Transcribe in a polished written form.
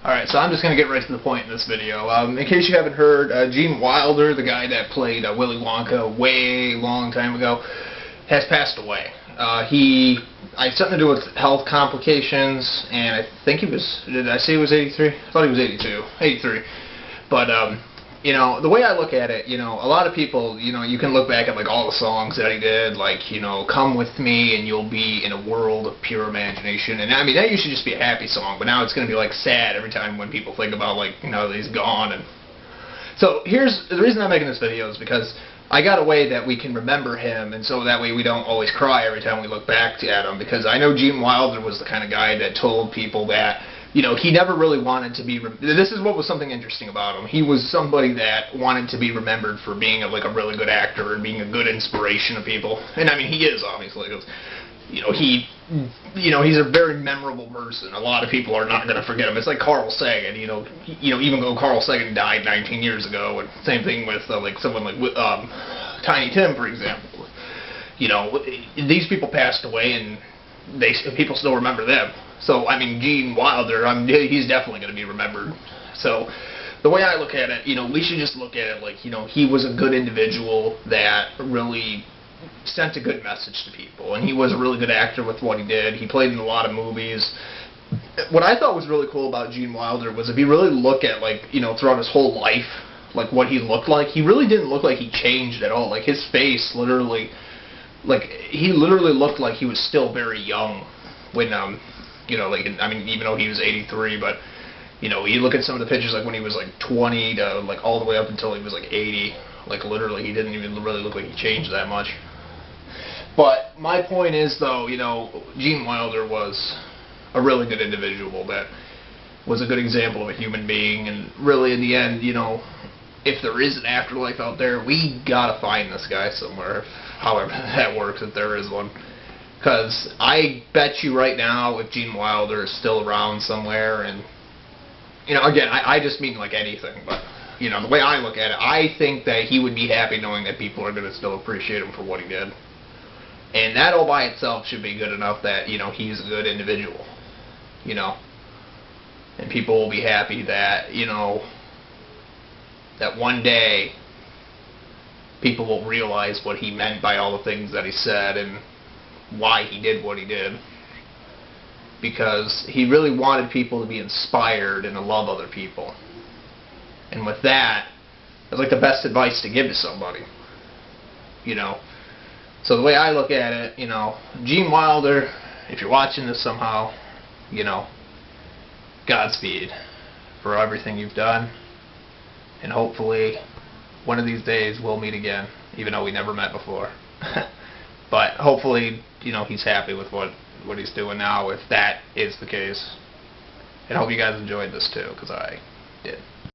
Alright, so I'm just going to get right to the point in this video. In case you haven't heard, Gene Wilder, the guy that played Willy Wonka way long time ago, has passed away. He had something to do with health complications, and I think he was, did I say he was 83? I thought he was 82. 83. But, you know, the way I look at it, you know, a lot of people, you know, you can look back at, like, all the songs that he did, like, you know, Come With Me and You'll Be in a World of Pure Imagination, and I mean, that used to just be a happy song, but now it's going to be, like, sad every time when people think about, like, you know, that he's gone. And so here's the reason I'm making this video is because I got a way that we can remember him, and so that way we don't always cry every time we look back at him, because I know Gene Wilder was the kind of guy that told people that, you know, he never really wanted to be, this is what was something interesting about him. He was somebody that wanted to be remembered for being like a really good actor and being a good inspiration to people. And I mean, he is, obviously, because, you know, he's a very memorable person. A lot of people are not going to forget him. It's like Carl Sagan, you know, even though Carl Sagan died 19 years ago, and same thing with, like, someone like Tiny Tim, for example. You know, these people passed away, and people still remember them. So, I mean, Gene Wilder, he's definitely going to be remembered. So, the way I look at it, you know, we should just look at it like, you know, he was a good individual that really sent a good message to people. And he was a really good actor with what he did. He played in a lot of movies. What I thought was really cool about Gene Wilder was if you really look at, like, you know, throughout his whole life, like, what he looked like, he really didn't look like he changed at all. Like, his face literally, like, he literally looked like he was still very young when, you know, like, I mean, even though he was 83, but, you know, you look at some of the pictures, like, when he was, like, 20 to, like, all the way up until he was, like, 80, like, literally, he didn't even really look like he changed that much. But my point is, though, you know, Gene Wilder was a really good individual that was a good example of a human being, and really, in the end, you know, if there is an afterlife out there, we gotta find this guy somewhere, however that works, if there is one. Because I bet you right now, if Gene Wilder is still around somewhere, and, you know, again, I just mean like anything, but, you know, the way I look at it, I think that he would be happy knowing that people are going to still appreciate him for what he did. And that all by itself should be good enough that, you know, he's a good individual, you know. And people will be happy that, you know, that one day people will realize what he meant by all the things that he said and why he did what he did, because he really wanted people to be inspired and to love other people. And with that, that's like the best advice to give to somebody, you know. So the way I look at it, you know, Gene Wilder, if you're watching this somehow, you know, Godspeed for everything you've done, and hopefully one of these days we'll meet again, even though we never met before. But hopefully, you know, he's happy with what he's doing now, if that is the case. And I hope you guys enjoyed this too, because I did.